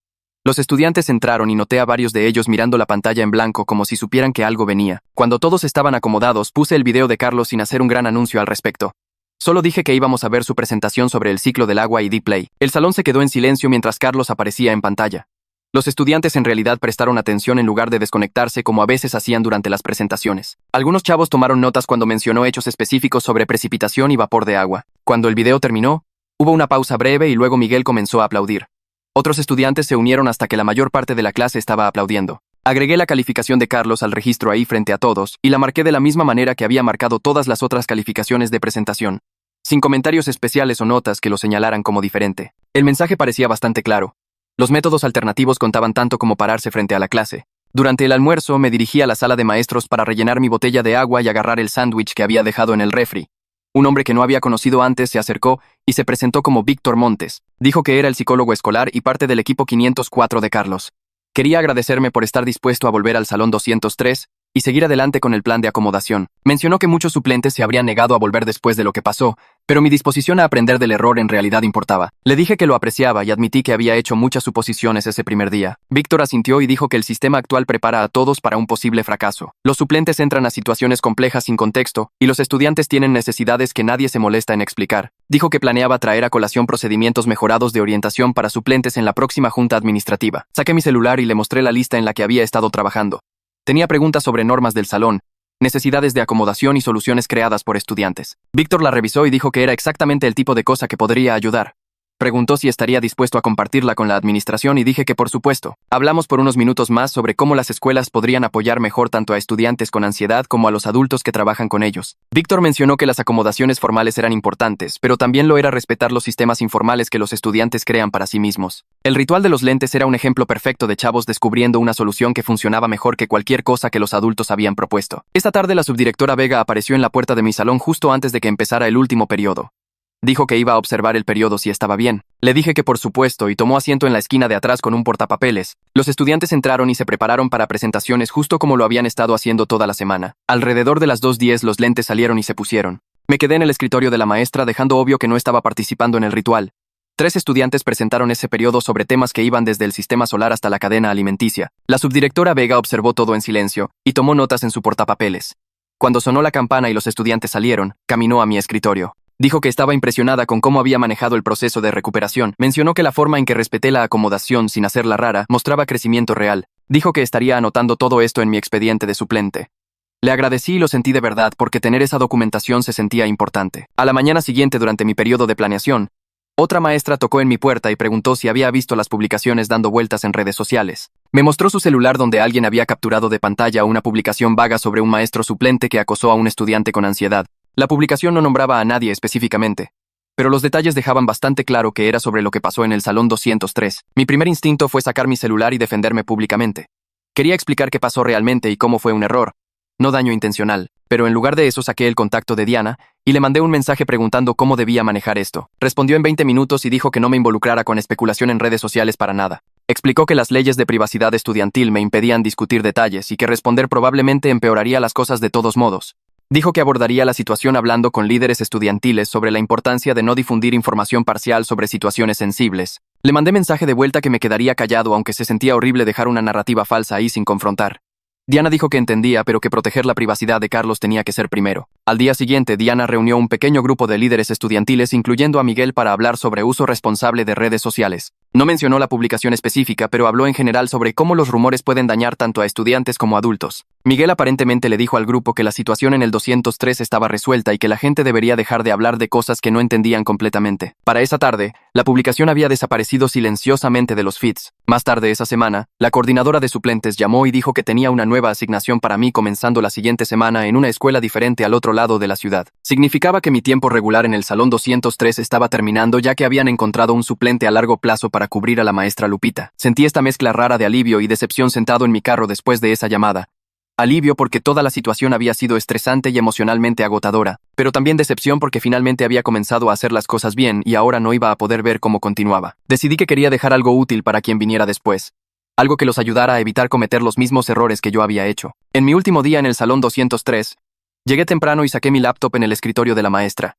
Los estudiantes entraron y noté a varios de ellos mirando la pantalla en blanco como si supieran que algo venía. Cuando todos estaban acomodados, puse el video de Carlos sin hacer un gran anuncio al respecto. Solo dije que íbamos a ver su presentación sobre el ciclo del agua y di play. El salón se quedó en silencio mientras Carlos aparecía en pantalla. Los estudiantes en realidad prestaron atención en lugar de desconectarse como a veces hacían durante las presentaciones. Algunos chavos tomaron notas cuando mencionó hechos específicos sobre precipitación y vapor de agua. Cuando el video terminó, hubo una pausa breve y luego Miguel comenzó a aplaudir. Otros estudiantes se unieron hasta que la mayor parte de la clase estaba aplaudiendo. Agregué la calificación de Carlos al registro ahí frente a todos y la marqué de la misma manera que había marcado todas las otras calificaciones de presentación, sin comentarios especiales o notas que lo señalaran como diferente. El mensaje parecía bastante claro. Los métodos alternativos contaban tanto como pararse frente a la clase. Durante el almuerzo me dirigí a la sala de maestros para rellenar mi botella de agua y agarrar el sándwich que había dejado en el refri. Un hombre que no había conocido antes se acercó y se presentó como Víctor Montes. Dijo que era el psicólogo escolar y parte del equipo 504 de Carlos. Quería agradecerme por estar dispuesto a volver al salón 203 y seguir adelante con el plan de acomodación. Mencionó que muchos suplentes se habrían negado a volver después de lo que pasó, pero mi disposición a aprender del error en realidad importaba. Le dije que lo apreciaba y admití que había hecho muchas suposiciones ese primer día. Víctor asintió y dijo que el sistema actual prepara a todos para un posible fracaso. Los suplentes entran a situaciones complejas sin contexto y los estudiantes tienen necesidades que nadie se molesta en explicar. Dijo que planeaba traer a colación procedimientos mejorados de orientación para suplentes en la próxima junta administrativa. Saqué mi celular y le mostré la lista en la que había estado trabajando. Tenía preguntas sobre normas del salón, necesidades de acomodación y soluciones creadas por estudiantes. Víctor la revisó y dijo que era exactamente el tipo de cosa que podría ayudar. Preguntó si estaría dispuesto a compartirla con la administración y dije que por supuesto. Hablamos por unos minutos más sobre cómo las escuelas podrían apoyar mejor tanto a estudiantes con ansiedad como a los adultos que trabajan con ellos. Víctor mencionó que las acomodaciones formales eran importantes, pero también lo era respetar los sistemas informales que los estudiantes crean para sí mismos. El ritual de los lentes era un ejemplo perfecto de chavos descubriendo una solución que funcionaba mejor que cualquier cosa que los adultos habían propuesto. Esta tarde la subdirectora Vega apareció en la puerta de mi salón justo antes de que empezara el último periodo. Dijo que iba a observar el periodo si estaba bien. Le dije que por supuesto y tomó asiento en la esquina de atrás con un portapapeles. Los estudiantes entraron y se prepararon para presentaciones justo como lo habían estado haciendo toda la semana. Alrededor de las 2:10 los lentes salieron y se pusieron. Me quedé en el escritorio de la maestra dejando obvio que no estaba participando en el ritual. 3 estudiantes presentaron ese periodo sobre temas que iban desde el sistema solar hasta la cadena alimenticia. La subdirectora Vega observó todo en silencio y tomó notas en su portapapeles. Cuando sonó la campana y los estudiantes salieron, caminó a mi escritorio. Dijo que estaba impresionada con cómo había manejado el proceso de recuperación. Mencionó que la forma en que respeté la acomodación sin hacerla rara mostraba crecimiento real. Dijo que estaría anotando todo esto en mi expediente de suplente. Le agradecí y lo sentí de verdad porque tener esa documentación se sentía importante. A la mañana siguiente, durante mi periodo de planeación, otra maestra tocó en mi puerta y preguntó si había visto las publicaciones dando vueltas en redes sociales. Me mostró su celular donde alguien había capturado de pantalla una publicación vaga sobre un maestro suplente que acosó a un estudiante con ansiedad. La publicación no nombraba a nadie específicamente, pero los detalles dejaban bastante claro que era sobre lo que pasó en el Salón 203. Mi primer instinto fue sacar mi celular y defenderme públicamente. Quería explicar qué pasó realmente y cómo fue un error, no daño intencional, pero en lugar de eso saqué el contacto de Diana y le mandé un mensaje preguntando cómo debía manejar esto. Respondió en 20 minutos y dijo que no me involucrara con especulación en redes sociales para nada. Explicó que las leyes de privacidad estudiantil me impedían discutir detalles y que responder probablemente empeoraría las cosas de todos modos. Dijo que abordaría la situación hablando con líderes estudiantiles sobre la importancia de no difundir información parcial sobre situaciones sensibles. Le mandé mensaje de vuelta que me quedaría callado aunque se sentía horrible dejar una narrativa falsa ahí sin confrontar. Diana dijo que entendía, pero que proteger la privacidad de Carlos tenía que ser primero. Al día siguiente, Diana reunió un pequeño grupo de líderes estudiantiles, incluyendo a Miguel, para hablar sobre uso responsable de redes sociales. No mencionó la publicación específica, pero habló en general sobre cómo los rumores pueden dañar tanto a estudiantes como a adultos. Miguel aparentemente le dijo al grupo que la situación en el 203 estaba resuelta y que la gente debería dejar de hablar de cosas que no entendían completamente. Para esa tarde, la publicación había desaparecido silenciosamente de los feeds. Más tarde esa semana, la coordinadora de suplentes llamó y dijo que tenía una nueva asignación para mí comenzando la siguiente semana en una escuela diferente al otro lado de la ciudad. Significaba que mi tiempo regular en el Salón 203 estaba terminando ya que habían encontrado un suplente a largo plazo para cubrir a la maestra Lupita. Sentí esta mezcla rara de alivio y decepción sentado en mi carro después de esa llamada. Alivio porque toda la situación había sido estresante y emocionalmente agotadora, pero también decepción porque finalmente había comenzado a hacer las cosas bien y ahora no iba a poder ver cómo continuaba. Decidí que quería dejar algo útil para quien viniera después. Algo que los ayudara a evitar cometer los mismos errores que yo había hecho. En mi último día en el Salón 203, llegué temprano y saqué mi laptop en el escritorio de la maestra.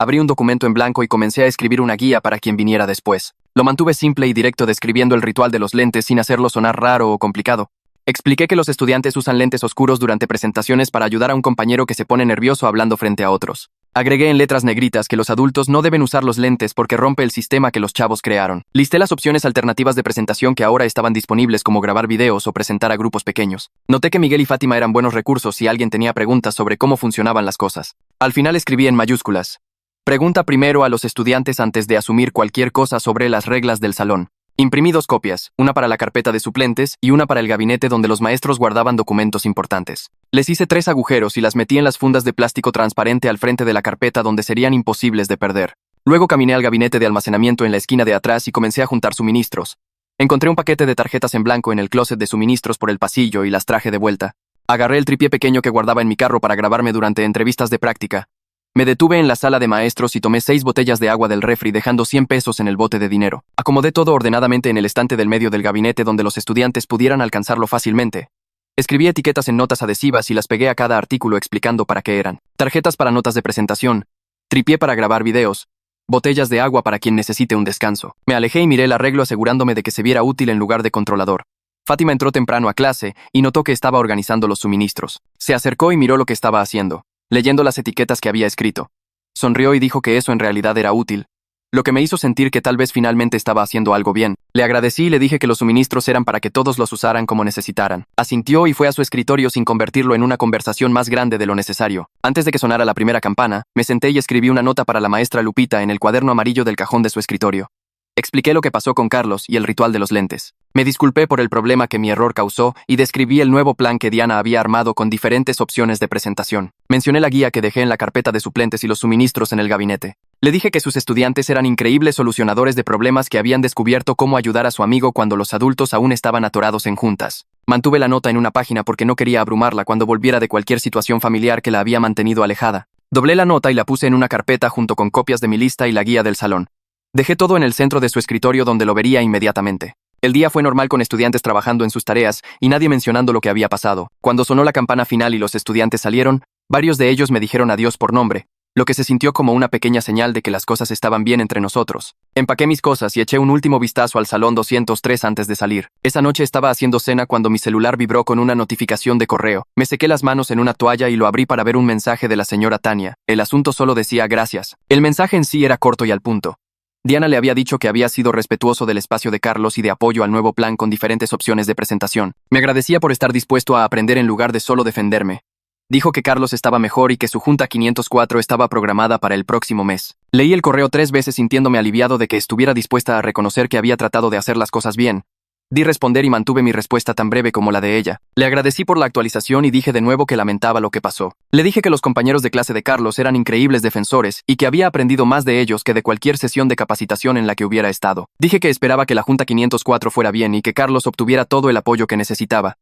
Abrí un documento en blanco y comencé a escribir una guía para quien viniera después. Lo mantuve simple y directo describiendo el ritual de los lentes sin hacerlo sonar raro o complicado. Expliqué que los estudiantes usan lentes oscuros durante presentaciones para ayudar a un compañero que se pone nervioso hablando frente a otros. Agregué en letras negritas que los adultos no deben usar los lentes porque rompe el sistema que los chavos crearon. Listé las opciones alternativas de presentación que ahora estaban disponibles como grabar videos o presentar a grupos pequeños. Noté que Miguel y Fátima eran buenos recursos si alguien tenía preguntas sobre cómo funcionaban las cosas. Al final escribí en mayúsculas: pregunta primero a los estudiantes antes de asumir cualquier cosa sobre las reglas del salón. Imprimí 2 copias, una para la carpeta de suplentes y una para el gabinete donde los maestros guardaban documentos importantes. Les hice 3 agujeros y las metí en las fundas de plástico transparente al frente de la carpeta donde serían imposibles de perder. Luego caminé al gabinete de almacenamiento en la esquina de atrás y comencé a juntar suministros. Encontré un paquete de tarjetas en blanco en el closet de suministros por el pasillo y las traje de vuelta. Agarré el tripié pequeño que guardaba en mi carro para grabarme durante entrevistas de práctica. Me detuve en la sala de maestros y tomé 6 botellas de agua del refri dejando 100 pesos en el bote de dinero. Acomodé todo ordenadamente en el estante del medio del gabinete donde los estudiantes pudieran alcanzarlo fácilmente. Escribí etiquetas en notas adhesivas y las pegué a cada artículo explicando para qué eran. Tarjetas para notas de presentación, tripié para grabar videos, botellas de agua para quien necesite un descanso. Me alejé y miré el arreglo asegurándome de que se viera útil en lugar de controlador. Fátima entró temprano a clase y notó que estaba organizando los suministros. Se acercó y miró lo que estaba haciendo, leyendo las etiquetas que había escrito. Sonrió y dijo que eso en realidad era útil, lo que me hizo sentir que tal vez finalmente estaba haciendo algo bien. Le agradecí y le dije que los suministros eran para que todos los usaran como necesitaran. Asintió y fue a su escritorio sin convertirlo en una conversación más grande de lo necesario. Antes de que sonara la primera campana, me senté y escribí una nota para la maestra Lupita en el cuaderno amarillo del cajón de su escritorio. Expliqué lo que pasó con Carlos y el ritual de los lentes. Me disculpé por el problema que mi error causó y describí el nuevo plan que Diana había armado con diferentes opciones de presentación. Mencioné la guía que dejé en la carpeta de suplentes y los suministros en el gabinete. Le dije que sus estudiantes eran increíbles solucionadores de problemas que habían descubierto cómo ayudar a su amigo cuando los adultos aún estaban atorados en juntas. Mantuve la nota en una página porque no quería abrumarla cuando volviera de cualquier situación familiar que la había mantenido alejada. Doblé la nota y la puse en una carpeta junto con copias de mi lista y la guía del salón. Dejé todo en el centro de su escritorio donde lo vería inmediatamente. El día fue normal con estudiantes trabajando en sus tareas y nadie mencionando lo que había pasado. Cuando sonó la campana final y los estudiantes salieron, varios de ellos me dijeron adiós por nombre, lo que se sintió como una pequeña señal de que las cosas estaban bien entre nosotros. Empaqué mis cosas y eché un último vistazo al salón 203 antes de salir. Esa noche estaba haciendo cena cuando mi celular vibró con una notificación de correo. Me sequé las manos en una toalla y lo abrí para ver un mensaje de la señora Tania. El asunto solo decía gracias. El mensaje en sí era corto y al punto. Diana le había dicho que había sido respetuoso del espacio de Carlos y de apoyo al nuevo plan con diferentes opciones de presentación. Me agradecía por estar dispuesto a aprender en lugar de solo defenderme. Dijo que Carlos estaba mejor y que su junta 504 estaba programada para el próximo mes. Leí el correo 3 veces sintiéndome aliviado de que estuviera dispuesta a reconocer que había tratado de hacer las cosas bien. Di responder y mantuve mi respuesta tan breve como la de ella. Le agradecí por la actualización y dije de nuevo que lamentaba lo que pasó. Le dije que los compañeros de clase de Carlos eran increíbles defensores y que había aprendido más de ellos que de cualquier sesión de capacitación en la que hubiera estado. Dije que esperaba que la Junta 504 fuera bien y que Carlos obtuviera todo el apoyo que necesitaba.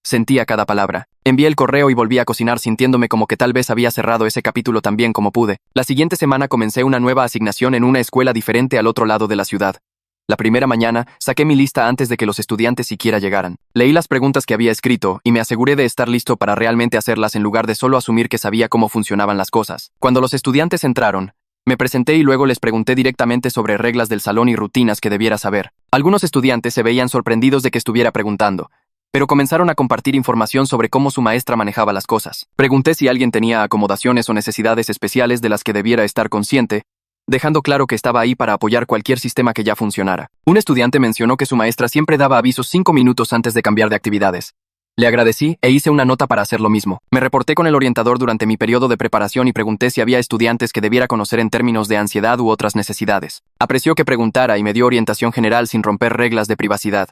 Sentía cada palabra. Envié el correo y volví a cocinar sintiéndome como que tal vez había cerrado ese capítulo tan bien como pude. La siguiente semana comencé una nueva asignación en una escuela diferente al otro lado de la ciudad. La primera mañana, saqué mi lista antes de que los estudiantes siquiera llegaran. Leí las preguntas que había escrito y me aseguré de estar listo para realmente hacerlas en lugar de solo asumir que sabía cómo funcionaban las cosas. Cuando los estudiantes entraron, me presenté y luego les pregunté directamente sobre reglas del salón y rutinas que debiera saber. Algunos estudiantes se veían sorprendidos de que estuviera preguntando, pero comenzaron a compartir información sobre cómo su maestra manejaba las cosas. Pregunté si alguien tenía acomodaciones o necesidades especiales de las que debiera estar consciente, dejando claro que estaba ahí para apoyar cualquier sistema que ya funcionara. Un estudiante mencionó que su maestra siempre daba avisos 5 minutos antes de cambiar de actividades. Le agradecí e hice una nota para hacer lo mismo. Me reporté con el orientador durante mi periodo de preparación y pregunté si había estudiantes que debiera conocer en términos de ansiedad u otras necesidades. Apreció que preguntara y me dio orientación general sin romper reglas de privacidad.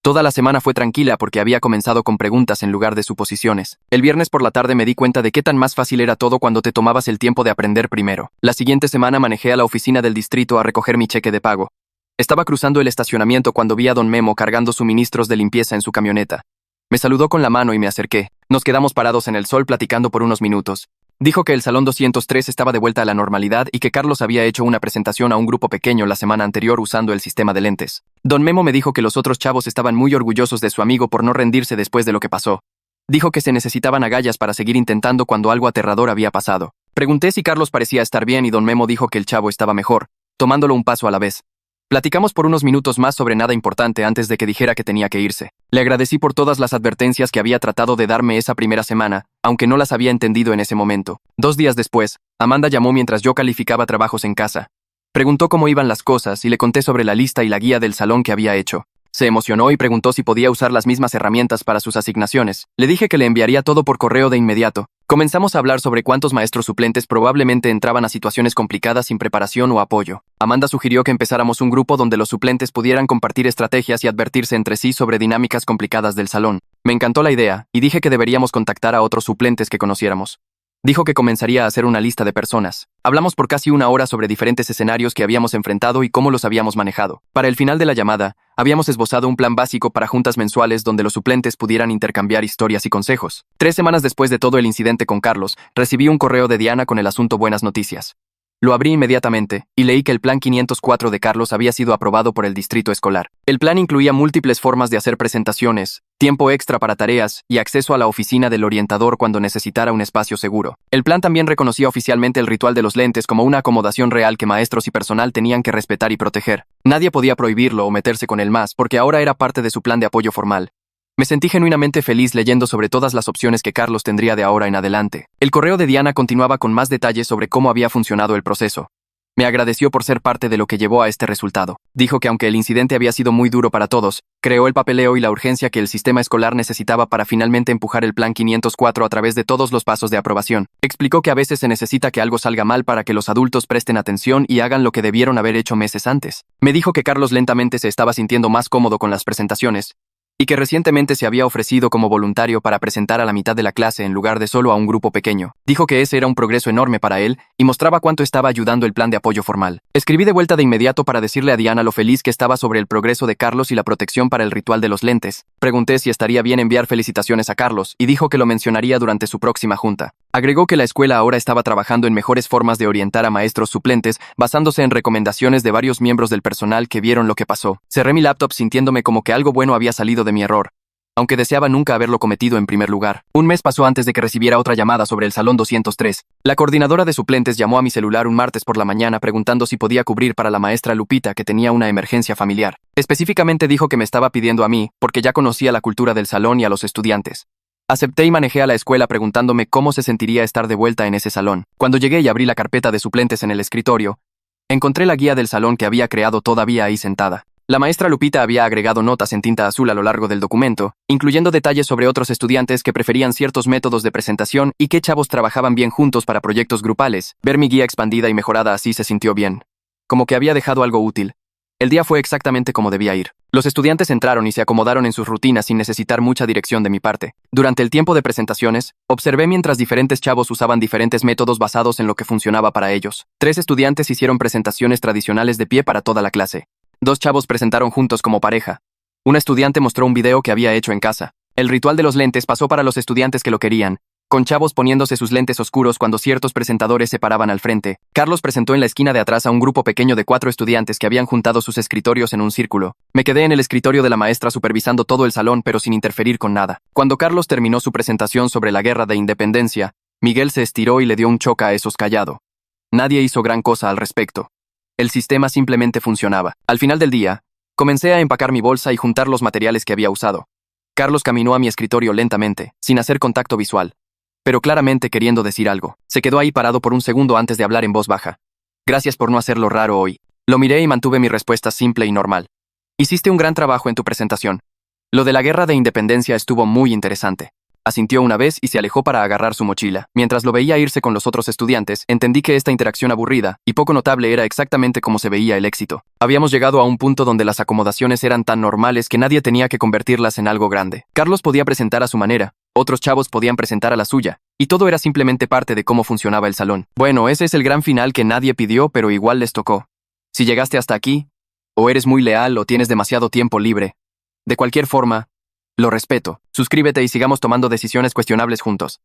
Toda la semana fue tranquila porque había comenzado con preguntas en lugar de suposiciones. El viernes por la tarde me di cuenta de qué tan más fácil era todo cuando te tomabas el tiempo de aprender primero. La siguiente semana manejé a la oficina del distrito a recoger mi cheque de pago. Estaba cruzando el estacionamiento cuando vi a don Memo cargando suministros de limpieza en su camioneta. Me saludó con la mano y me acerqué. Nos quedamos parados en el sol platicando por unos minutos. Dijo que el salón 203 estaba de vuelta a la normalidad y que Carlos había hecho una presentación a un grupo pequeño la semana anterior usando el sistema de lentes. Don Memo me dijo que los otros chavos estaban muy orgullosos de su amigo por no rendirse después de lo que pasó. Dijo que se necesitaban agallas para seguir intentando cuando algo aterrador había pasado. Pregunté si Carlos parecía estar bien y don Memo dijo que el chavo estaba mejor, tomándolo un paso a la vez. Platicamos por unos minutos más sobre nada importante antes de que dijera que tenía que irse. Le agradecí por todas las advertencias que había tratado de darme esa primera semana, aunque no las había entendido en ese momento. 2 días después, Amanda llamó mientras yo calificaba trabajos en casa. Preguntó cómo iban las cosas y le conté sobre la lista y la guía del salón que había hecho. Se emocionó y preguntó si podía usar las mismas herramientas para sus asignaciones. Le dije que le enviaría todo por correo de inmediato. Comenzamos a hablar sobre cuántos maestros suplentes probablemente entraban a situaciones complicadas sin preparación o apoyo. Amanda sugirió que empezáramos un grupo donde los suplentes pudieran compartir estrategias y advertirse entre sí sobre dinámicas complicadas del salón. Me encantó la idea, y dije que deberíamos contactar a otros suplentes que conociéramos. Dijo que comenzaría a hacer una lista de personas. Hablamos por casi 1 hora sobre diferentes escenarios que habíamos enfrentado y cómo los habíamos manejado. Para el final de la llamada, habíamos esbozado un plan básico para juntas mensuales donde los suplentes pudieran intercambiar historias y consejos. 3 semanas después de todo el incidente con Carlos, recibí un correo de Diana con el asunto Buenas Noticias. Lo abrí inmediatamente y leí que el plan 504 de Carlos había sido aprobado por el distrito escolar. El plan incluía múltiples formas de hacer presentaciones, tiempo extra para tareas y acceso a la oficina del orientador cuando necesitara un espacio seguro. El plan también reconocía oficialmente el ritual de los lentes como una acomodación real que maestros y personal tenían que respetar y proteger. Nadie podía prohibirlo o meterse con él más porque ahora era parte de su plan de apoyo formal. Me sentí genuinamente feliz leyendo sobre todas las opciones que Carlos tendría de ahora en adelante. El correo de Diana continuaba con más detalles sobre cómo había funcionado el proceso. Me agradeció por ser parte de lo que llevó a este resultado. Dijo que aunque el incidente había sido muy duro para todos, creó el papeleo y la urgencia que el sistema escolar necesitaba para finalmente empujar el plan 504 a través de todos los pasos de aprobación. Explicó que a veces se necesita que algo salga mal para que los adultos presten atención y hagan lo que debieron haber hecho meses antes. Me dijo que Carlos lentamente se estaba sintiendo más cómodo con las presentaciones, y que recientemente se había ofrecido como voluntario para presentar a la mitad de la clase en lugar de solo a un grupo pequeño. Dijo que ese era un progreso enorme para él y mostraba cuánto estaba ayudando el plan de apoyo formal. Escribí de vuelta de inmediato para decirle a Diana lo feliz que estaba sobre el progreso de Carlos y la protección para el ritual de los lentes. Pregunté si estaría bien enviar felicitaciones a Carlos y dijo que lo mencionaría durante su próxima junta. Agregó que la escuela ahora estaba trabajando en mejores formas de orientar a maestros suplentes basándose en recomendaciones de varios miembros del personal que vieron lo que pasó. Cerré mi laptop sintiéndome como que algo bueno había salido de mi error. aunque deseaba nunca haberlo cometido en primer lugar. Un mes pasó antes de que recibiera otra llamada sobre el Salón 203. La coordinadora de suplentes llamó a mi celular un martes por la mañana preguntando si podía cubrir para la maestra Lupita, que tenía una emergencia familiar. Específicamente dijo que me estaba pidiendo a mí, porque ya conocía la cultura del salón y a los estudiantes. Acepté y manejé a la escuela preguntándome cómo se sentiría estar de vuelta en ese salón. Cuando llegué y abrí la carpeta de suplentes en el escritorio, encontré la guía del salón que había creado todavía ahí sentada. La maestra Lupita había agregado notas en tinta azul a lo largo del documento, incluyendo detalles sobre otros estudiantes que preferían ciertos métodos de presentación y qué chavos trabajaban bien juntos para proyectos grupales. Ver mi guía expandida y mejorada así se sintió bien. Como que había dejado algo útil. El día fue exactamente como debía ir. Los estudiantes entraron y se acomodaron en sus rutinas sin necesitar mucha dirección de mi parte. Durante el tiempo de presentaciones, observé mientras diferentes chavos usaban diferentes métodos basados en lo que funcionaba para ellos. 3 estudiantes hicieron presentaciones tradicionales de pie para toda la clase. 2 chavos presentaron juntos como pareja. Un estudiante mostró un video que había hecho en casa. El ritual de los lentes pasó para los estudiantes que lo querían, con chavos poniéndose sus lentes oscuros cuando ciertos presentadores se paraban al frente. Carlos presentó en la esquina de atrás a un grupo pequeño de 4 estudiantes que habían juntado sus escritorios en un círculo. Me quedé en el escritorio de la maestra supervisando todo el salón pero sin interferir con nada. Cuando Carlos terminó su presentación sobre la guerra de independencia, Miguel se estiró y le dio un choca a esos callado. Nadie hizo gran cosa al respecto. El sistema simplemente funcionaba. Al final del día, comencé a empacar mi bolsa y juntar los materiales que había usado. Carlos caminó a mi escritorio lentamente, sin hacer contacto visual, pero claramente queriendo decir algo. Se quedó ahí parado por un segundo antes de hablar en voz baja. Gracias por no hacerlo raro hoy. Lo miré y mantuve mi respuesta simple y normal. Hiciste un gran trabajo en tu presentación. Lo de la guerra de independencia estuvo muy interesante. Asintió una vez y se alejó para agarrar su mochila. Mientras lo veía irse con los otros estudiantes, entendí que esta interacción aburrida y poco notable era exactamente como se veía el éxito. Habíamos llegado a un punto donde las acomodaciones eran tan normales que nadie tenía que convertirlas en algo grande. Carlos podía presentar a su manera, otros chavos podían presentar a la suya, y todo era simplemente parte de cómo funcionaba el salón. Bueno, ese es el gran final que nadie pidió, pero igual les tocó. Si llegaste hasta aquí, o eres muy leal o tienes demasiado tiempo libre. De cualquier forma, lo respeto. Suscríbete y sigamos tomando decisiones cuestionables juntos.